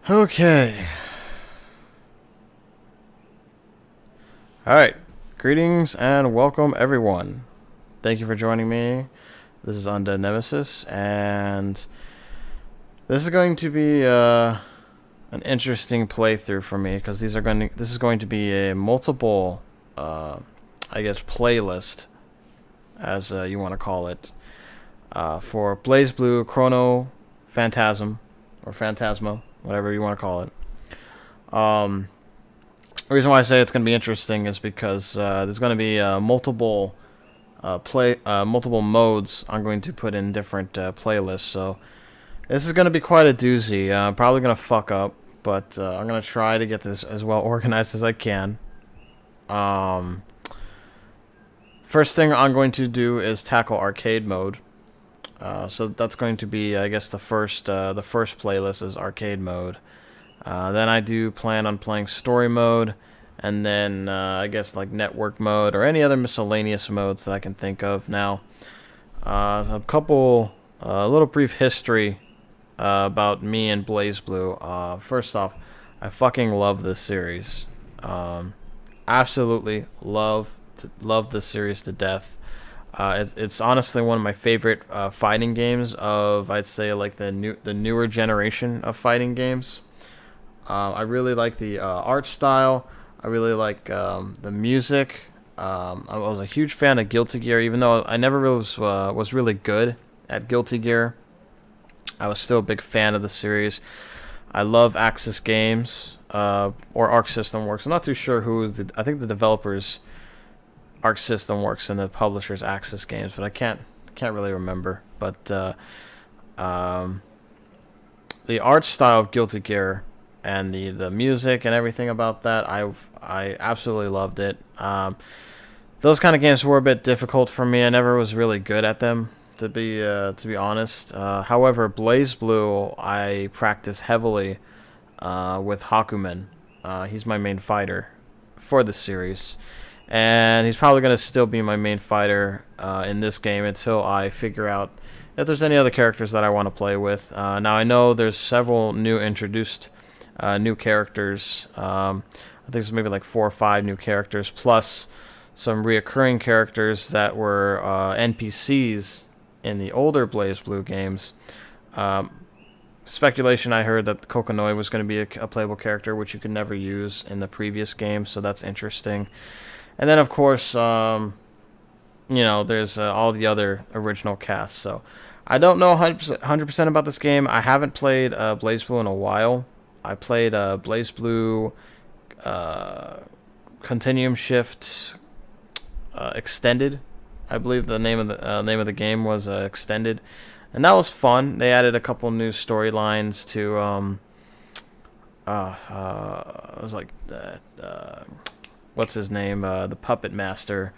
Okay. Alright. Greetings and welcome, everyone. Thank you for joining me. This is Undead Nemesis, and this is going to be an interesting playthrough for me because this is going to be a multiple, I guess, playlist, as you want to call it, for BlazBlue Chrono Phantasm, or Phantasma, whatever you want to call it. The reason why I say it's going to be interesting is because there's going to be multiple modes I'm going to put in different playlists. So this is going to be quite a doozy. I'm probably going to fuck up, but I'm going to try to get this as well organized as I can. First thing I'm going to do is tackle arcade mode. So that's going to be, I guess, the first playlist is arcade mode. Then I do plan on playing story mode, and then I guess like network mode or any other miscellaneous modes that I can think of. Now, a little brief history about me and BlazBlue. First off, I fucking love this series. Absolutely love this series to death. It's honestly one of my favorite fighting games of, I'd say, like the newer generation of fighting games. I really like the art style. I really like the music. I was a huge fan of Guilty Gear, even though I never really was really good at Guilty Gear. I was still a big fan of the series. I love Axis Games, or Arc System Works. I'm not too sure who is I think the developers Arc System Works and the publishers Axis Games, but I can't really remember. But the art style of Guilty Gear and the music and everything about that, I absolutely loved it. Those kind of games were a bit difficult for me. I never was really good at them, to be honest. However, BlazBlue I practice heavily with Hakumen. He's my main fighter for the series, and he's probably going to still be my main fighter in this game until I figure out if there's any other characters that I want to play with. Now I know there's several new introduced new characters. I think there's maybe like 4 or 5 new characters, plus some reoccurring characters that were NPCs in the older BlazBlue games. Speculation I heard that Kokonoi was going to be a playable character, which you could never use in the previous game, so that's interesting. And then, of course, there's all the other original casts. So I don't know 100% about this game. I haven't played BlazBlue in a while. I played BlazBlue Continuum Shift Extended. I believe the name of the game was Extended, and that was fun. They added a couple new storylines to it was like what's his name, the Puppet Master,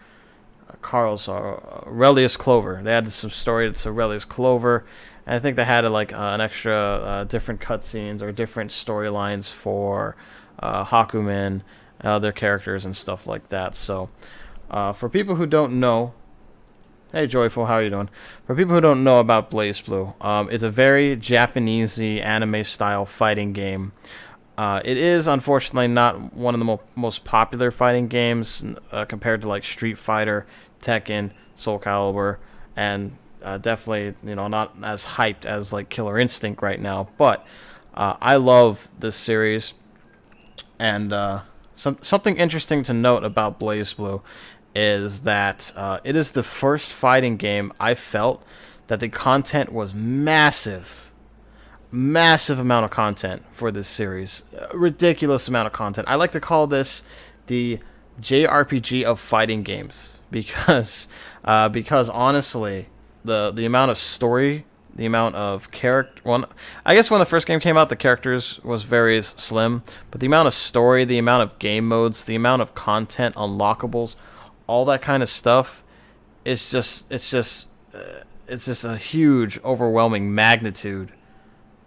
Carl's Aurelius Clover. They added some story to Aurelius Clover. And I think they had an extra different cutscenes or different storylines for Hakumen, other characters and stuff like that. So, for people who don't know, hey Joyful, how are you doing? For people who don't know about BlazBlue, it's a very Japanesey anime style fighting game. It is unfortunately not one of the most popular fighting games compared to like Street Fighter, Tekken, Soul Calibur, and definitely, not as hyped as like Killer Instinct right now. But I love this series, and something interesting to note about BlazBlue is that it is the first fighting game I felt that the content was massive amount of content for this series. A ridiculous amount of content. I like to call this the JRPG of fighting games because honestly, the amount of story, the amount of character. I guess when the first game came out, the characters was very slim, but the amount of story, the amount of game modes, the amount of content, unlockables, all that kind of stuff, it's just a huge, overwhelming magnitude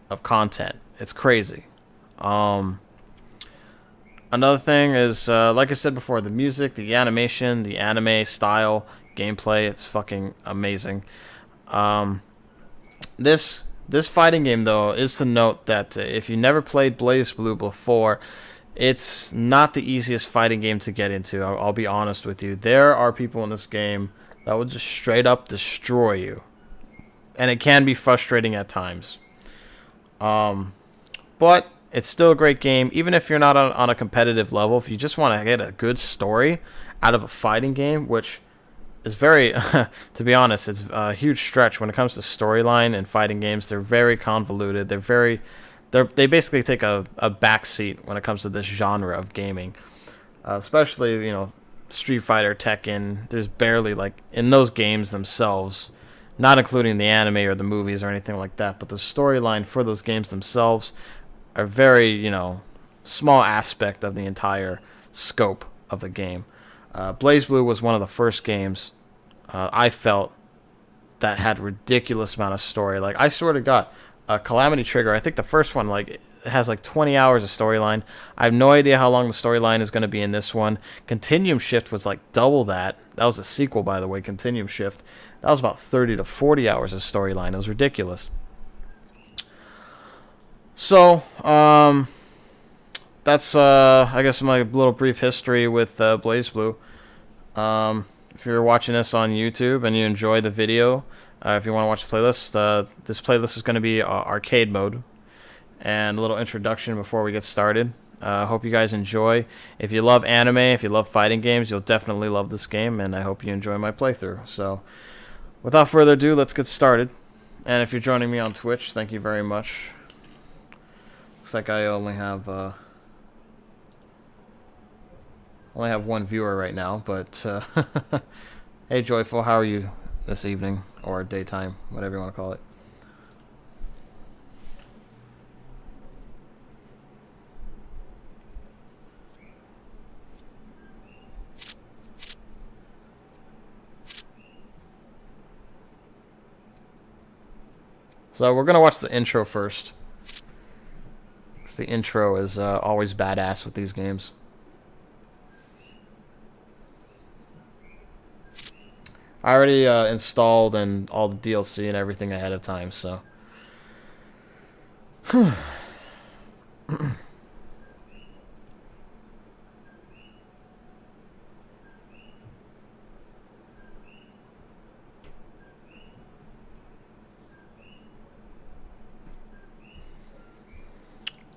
of content. It's crazy. Another thing is, like I said before, the music, the animation, the anime style, gameplay, it's fucking amazing. This This fighting game, though, is to note that if you never played BlazBlue before, it's not the easiest fighting game to get into. I'll be honest with you. There are people in this game that will just straight up destroy you. And it can be frustrating at times. But it's still a great game, even if you're not on a competitive level. If you just want to get a good story out of a fighting game, which is very, to be honest, it's a huge stretch when it comes to storyline and fighting games. They're very convoluted. They basically take a backseat when it comes to this genre of gaming, especially, you know, Street Fighter, Tekken. There's barely, like, in those games themselves, not including the anime or the movies or anything like that, but the storyline for those games themselves are very, you know, small aspect of the entire scope of the game. BlazBlue was one of the first games I felt that had ridiculous amount of story. Like, I swear to God, Calamity Trigger, I think the first one, like, it has like 20 hours of storyline. I have no idea how long the storyline is going to be in this one. Continuum Shift was like double that. That was a sequel, by the way, Continuum Shift. That was about 30 to 40 hours of storyline. It was ridiculous. So, that's, I guess, my little brief history with BlazBlue. If you're watching this on YouTube and you enjoy the video, if you want to watch the playlist, this playlist is going to be arcade mode. And a little introduction before we get started. Hope you guys enjoy. If you love anime, if you love fighting games, you'll definitely love this game, and I hope you enjoy my playthrough. So, without further ado, let's get started. And if you're joining me on Twitch, thank you very much. Looks like I only have one viewer right now, but hey, Joyful, how are you this evening or daytime, whatever you want to call it? So we're gonna watch the intro first. The intro is always badass with these games. I already installed and all the DLC and everything ahead of time, so.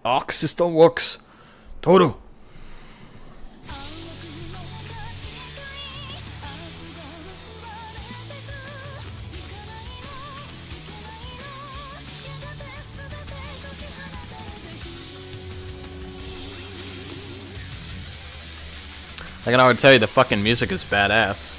Arc system works. Toru. I can already tell you the fucking music is badass.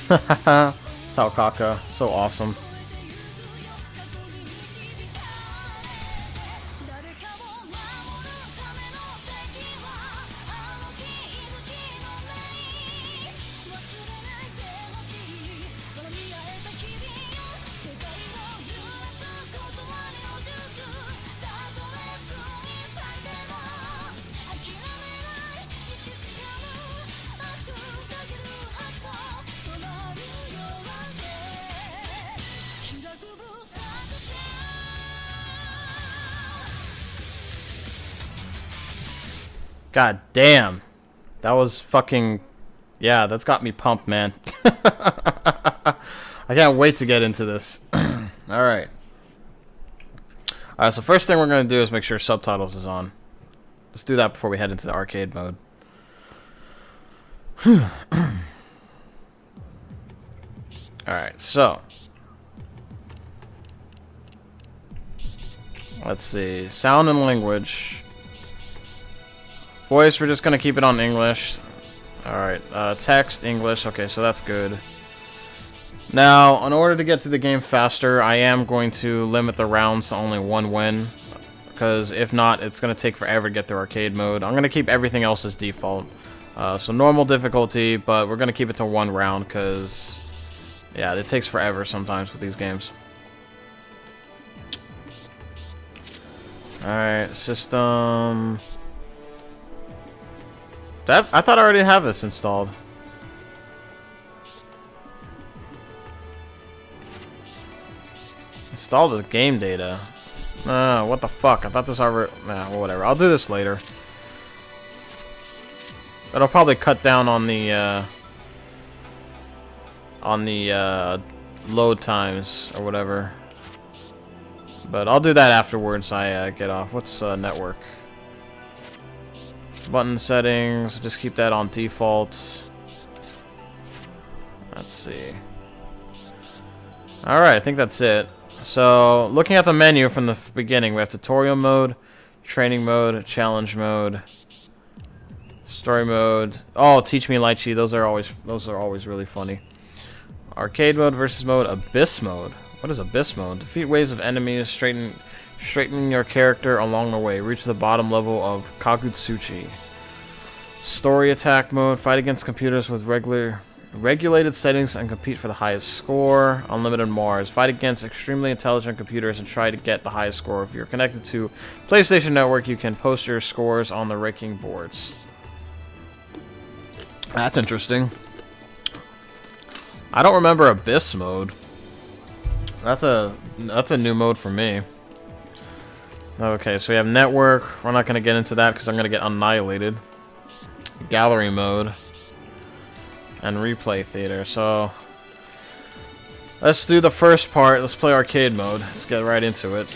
Taokaka, so awesome. God damn. That was fucking... Yeah, that's got me pumped, man. I can't wait to get into this. Alright. Alright, so first thing we're going to do is make sure subtitles is on. Let's do that before we head into the arcade mode. Alright, so... Let's see. Sound and language... Voice, we're just going to keep it on English. Alright, text, English. Okay, so that's good. Now, in order to get to the game faster, I am going to limit the rounds to only 1 win. Because if not, it's going to take forever to get through arcade mode. I'm going to keep everything else as default. So normal difficulty, but we're going to keep it to 1 round because, yeah, it takes forever sometimes with these games. Alright, system... I thought I already have this installed. Install the game data. What the fuck? I thought this already... Nah, well, whatever. I'll do this later. It'll probably cut down on the load times or whatever. But I'll do that afterwards I get off. What's network? Button settings. Just keep that on default. Let's see. Alright, I think that's it. So, looking at the menu from the beginning, we have tutorial mode, training mode, challenge mode, story mode. Oh, teach me Lychee. Those are always really funny. Arcade mode, versus mode, abyss mode. What is abyss mode? Defeat waves of enemies, straightening your character along the way. Reach the bottom level of Kagutsuchi. Story attack mode, fight against computers with regulated settings and compete for the highest score. Unlimited Mars, fight against extremely intelligent computers and try to get the highest score. If you're connected to PlayStation Network, you can post your scores on the ranking boards. That's interesting. I don't remember abyss mode. That's a new mode for me. Okay, so we have network. We're not going to get into that because I'm going to get annihilated. Gallery mode. And replay theater. So let's do the first part. Let's play arcade mode. Let's get right into it.